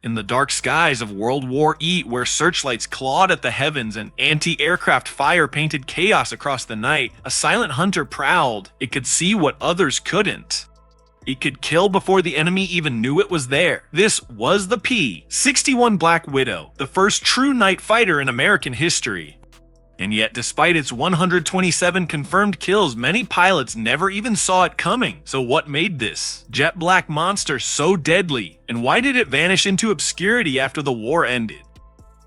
In the dark skies of World War II, where searchlights clawed at the heavens and anti-aircraft fire painted chaos across the night, a silent hunter prowled. It could see what others couldn't. It could kill before the enemy even knew it was there. This was the P-61 Black Widow, the first true night fighter in American history. And yet, despite its 127 confirmed kills, many pilots never even saw it coming. So what made this jet black monster so deadly? And why did it vanish into obscurity after the war ended?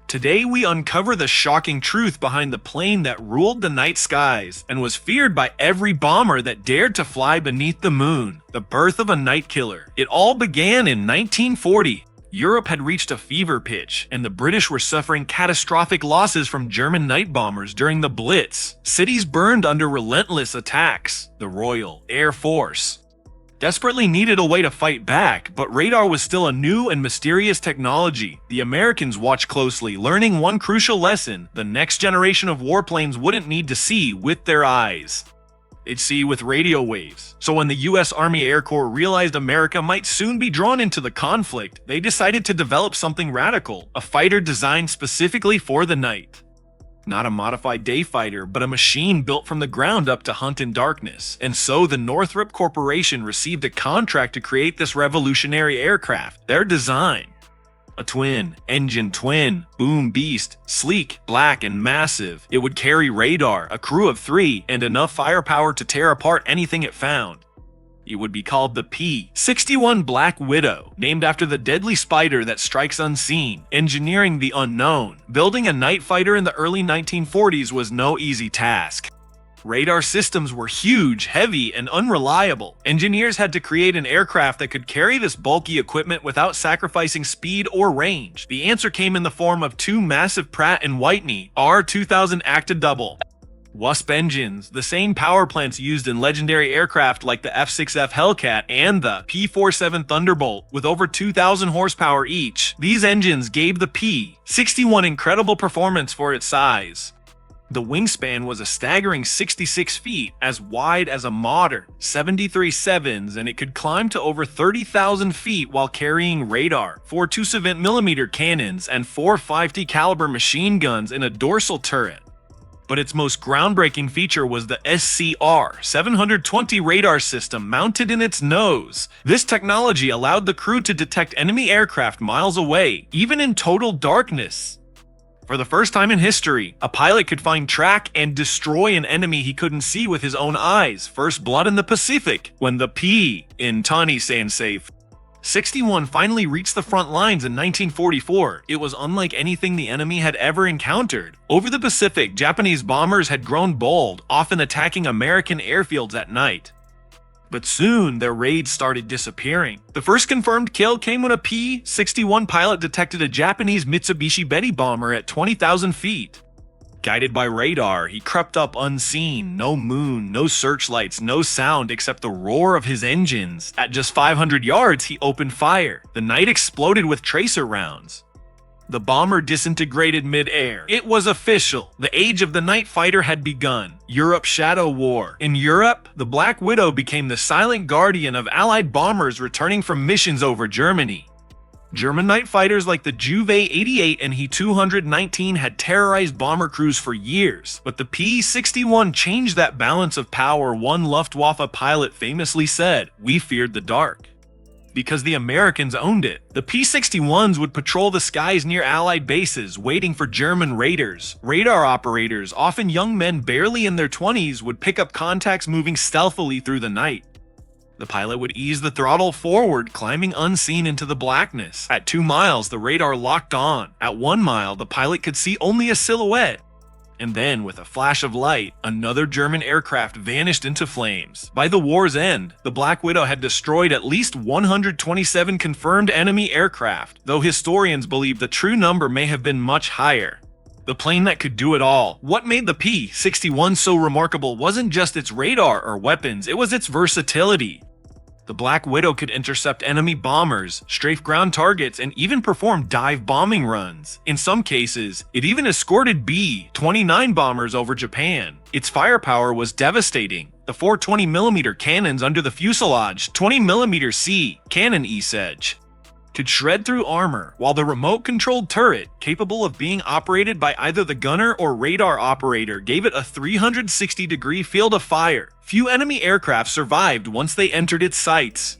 Today we uncover the shocking truth behind the plane that ruled the night skies and was feared by every bomber that dared to fly beneath the moon. The birth of a night killer. It all began in 1940. Europe had reached a fever pitch, and the British were suffering catastrophic losses from German night bombers during the Blitz. Cities burned under relentless attacks. The Royal Air Force desperately needed a way to fight back, but radar was still a new and mysterious technology. The Americans watched closely, learning one crucial lesson: the next generation of warplanes wouldn't need to see with their eyes. They'd see with radio waves. So when the US Army Air Corps realized America might soon be drawn into the conflict, they decided to develop something radical, a fighter designed specifically for the night. Not a modified day fighter, but a machine built from the ground up to hunt in darkness. And so the Northrop Corporation received a contract to create this revolutionary aircraft. Their design: a twin-engine twin boom beast, sleek, black, and massive. It would carry radar, a crew of 3, and enough firepower to tear apart anything it found. It would be called the P-61 Black Widow, named after the deadly spider that strikes unseen. Engineering the unknown. Building a night fighter in the early 1940s was no easy task. Radar systems were huge, heavy, and unreliable. Engineers had to create an aircraft that could carry this bulky equipment without sacrificing speed or range. The answer came in the form of 2 massive Pratt & Whitney R2000 Acta-double Wasp engines, the same power plants used in legendary aircraft like the F-6F Hellcat and the P-47 Thunderbolt, with over 2,000 horsepower each. These engines gave the P-61 incredible performance for its size. The wingspan was a staggering 66 feet, as wide as a modern 737's, and it could climb to over 30,000 feet while carrying radar, 4 270mm cannons, and 4 50 caliber machine guns in a dorsal turret. But its most groundbreaking feature was the SCR-720 radar system mounted in its nose. This technology allowed the crew to detect enemy aircraft miles away, even in total darkness. For the first time in history, a pilot could find, track, and destroy an enemy he couldn't see with his own eyes. First blood in the Pacific, when the P-61 finally reached the front lines in 1944. It was unlike anything the enemy had ever encountered. Over the Pacific, Japanese bombers had grown bold, often attacking American airfields at night. But soon, their raids started disappearing. The first confirmed kill came when a P-61 pilot detected a Japanese Mitsubishi Betty bomber at 20,000 feet. Guided by radar, he crept up unseen. No moon, no searchlights, no sound except the roar of his engines. At just 500 yards, he opened fire. The night exploded with tracer rounds. The bomber disintegrated mid-air. It was official. The age of the night fighter had begun. Europe's Shadow War. In Europe, the Black Widow became the silent guardian of Allied bombers returning from missions over Germany. German night fighters like the Juve 88 and He-219 had terrorized bomber crews for years, but the P-61 changed that balance of power. One Luftwaffe pilot famously said, "We feared the dark because the Americans owned it." The P-61s would patrol the skies near Allied bases, waiting for German raiders. Radar operators, often young men barely in their 20s, would pick up contacts moving stealthily through the night. The pilot would ease the throttle forward, climbing unseen into the blackness. At 2 miles, the radar locked on. At 1 mile, the pilot could see only a silhouette. And then, with a flash of light, another German aircraft vanished into flames. By the war's end, the Black Widow had destroyed at least 127 confirmed enemy aircraft, though historians believe the true number may have been much higher. The plane that could do it all. What made the P-61 so remarkable wasn't just its radar or weapons, it was its versatility. The Black Widow could intercept enemy bombers, strafe ground targets, and even perform dive bombing runs. In some cases, it even escorted B-29 bombers over Japan. Its firepower was devastating. The 4 20mm cannons under the fuselage, 20mm C cannon E-Sedge, could shred through armor, while the remote-controlled turret, capable of being operated by either the gunner or radar operator, gave it a 360-degree field of fire. Few enemy aircraft survived once they entered its sights.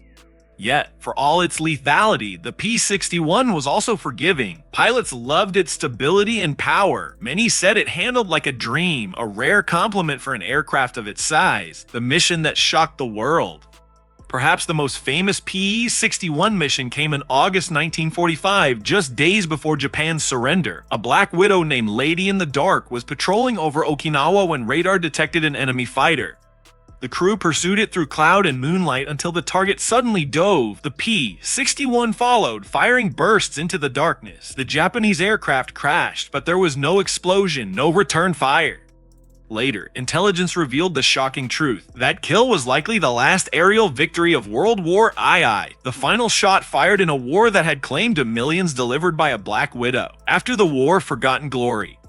Yet, for all its lethality, the P-61 was also forgiving. Pilots loved its stability and power. Many said it handled like a dream, a rare compliment for an aircraft of its size, the mission that shocked the world. Perhaps the most famous P-61 mission came in August 1945, just days before Japan's surrender. A Black Widow named Lady in the Dark was patrolling over Okinawa when radar detected an enemy fighter. The crew pursued it through cloud and moonlight until the target suddenly dove. The P-61 followed, firing bursts into the darkness. The Japanese aircraft crashed, but there was no explosion, no return fire. Later, intelligence revealed the shocking truth. That kill was likely the last aerial victory of World War II, the final shot fired in a war that had claimed to millions delivered by a Black Widow. After the war, forgotten glory.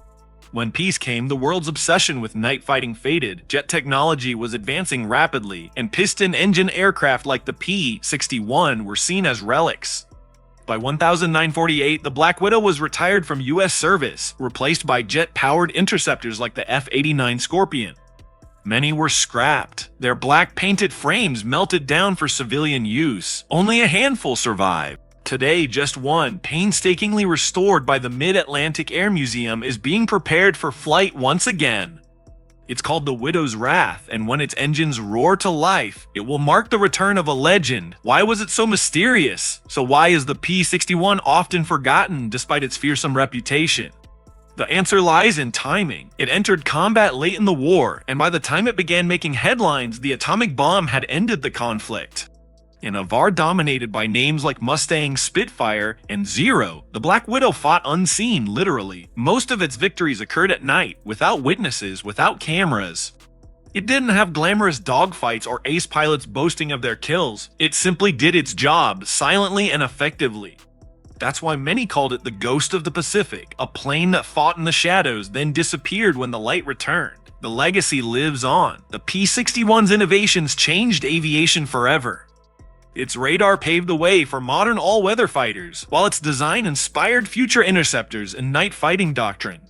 When peace came, the world's obsession with night fighting faded. Jet technology was advancing rapidly, and piston-engine aircraft like the P-61 were seen as relics. By 1948, the Black Widow was retired from U.S. service, replaced by jet-powered interceptors like the F-89 Scorpion. Many were scrapped. Their black painted frames melted down for civilian use. Only a handful survived. Today, just one, painstakingly restored by the Mid-Atlantic Air Museum, is being prepared for flight once again. It's called the Widow's Wrath, and when its engines roar to life, it will mark the return of a legend. Why was it so mysterious? So why is the P-61 often forgotten despite its fearsome reputation? The answer lies in timing. It entered combat late in the war, and by the time it began making headlines, the atomic bomb had ended the conflict. In a VAR dominated by names like Mustang, Spitfire, and Zero, the Black Widow fought unseen, literally. Most of its victories occurred at night, without witnesses, without cameras. It didn't have glamorous dogfights or ace pilots boasting of their kills. It simply did its job, silently and effectively. That's why many called it the Ghost of the Pacific, a plane that fought in the shadows, then disappeared when the light returned. The legacy lives on. The P-61's innovations changed aviation forever. Its radar paved the way for modern all-weather fighters, while its design inspired future interceptors and night fighting doctrine.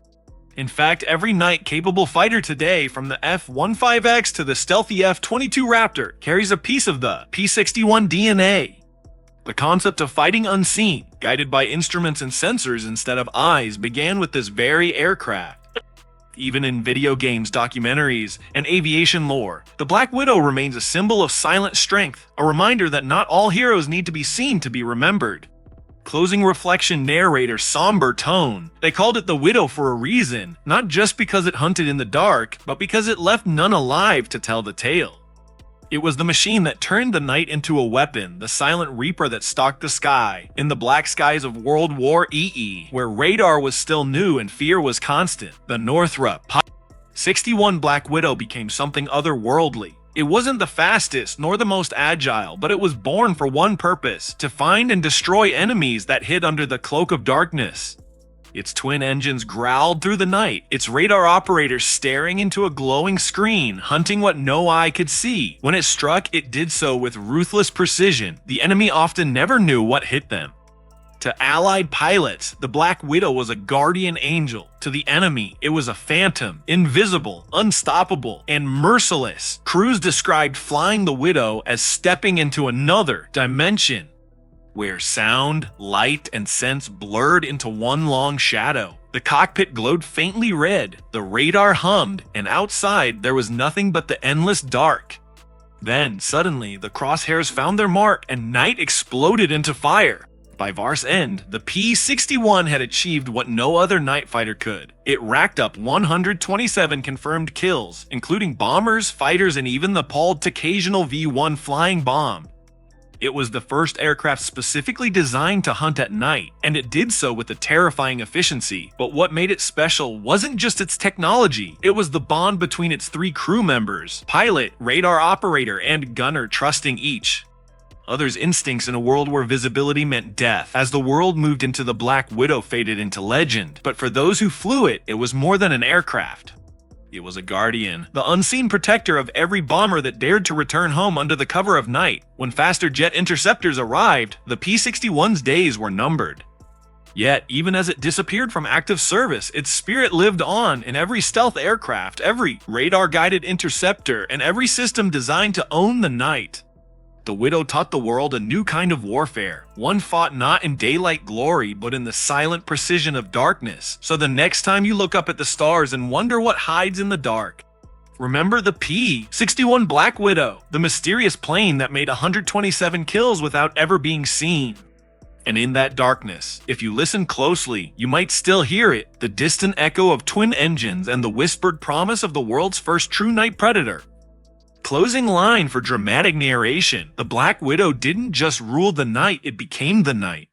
In fact, every night-capable fighter today, from the F-15X to the stealthy F-22 Raptor, carries a piece of the P-61 DNA. The concept of fighting unseen, guided by instruments and sensors instead of eyes, began with this very aircraft. Even in video games, documentaries, and aviation lore, the Black Widow remains a symbol of silent strength, a reminder that not all heroes need to be seen to be remembered. Closing reflection narrator somber tone. They called it the Widow for a reason, not just because it hunted in the dark, but because it left none alive to tell the tale. It was the machine that turned the night into a weapon, the silent reaper that stalked the sky, in the black skies of World War II, where radar was still new and fear was constant. The Northrop 61 Black Widow became something otherworldly. It wasn't the fastest nor the most agile, but it was born for one purpose: to find and destroy enemies that hid under the cloak of darkness. Its twin engines growled through the night, its radar operators staring into a glowing screen, hunting what no eye could see. When it struck, it did so with ruthless precision. The enemy often never knew what hit them. To Allied pilots, the Black Widow was a guardian angel. To the enemy, it was a phantom, invisible, unstoppable, and merciless. Crews described flying the Widow as stepping into another dimension, where sound, light, and sense blurred into one long shadow. The cockpit glowed faintly red, the radar hummed, and outside there was nothing but the endless dark. Then, suddenly, the crosshairs found their mark and night exploded into fire. By VAR's end, the P-61 had achieved what no other night fighter could. It racked up 127 confirmed kills, including bombers, fighters, and even the palled occasional V-1 flying bomb. It was the first aircraft specifically designed to hunt at night, and it did so with a terrifying efficiency. But what made it special wasn't just its technology, it was the bond between its three crew members: pilot, radar operator, and gunner, trusting each other's instincts in a world where visibility meant death. As the world moved into the Black Widow faded into legend, but for those who flew it, it was more than an aircraft. It was a guardian, the unseen protector of every bomber that dared to return home under the cover of night. When faster jet interceptors arrived, the P-61's days were numbered. Yet, even as it disappeared from active service, its spirit lived on in every stealth aircraft, every radar-guided interceptor, and every system designed to own the night. The Widow taught the world a new kind of warfare, one fought not in daylight glory, but in the silent precision of darkness. So the next time you look up at the stars and wonder what hides in the dark, remember the P-61 Black Widow, the mysterious plane that made 127 kills without ever being seen. And in that darkness, if you listen closely, you might still hear it, the distant echo of twin engines and the whispered promise of the world's first true night predator. Closing line for dramatic narration, the Black Widow didn't just rule the night, it became the night.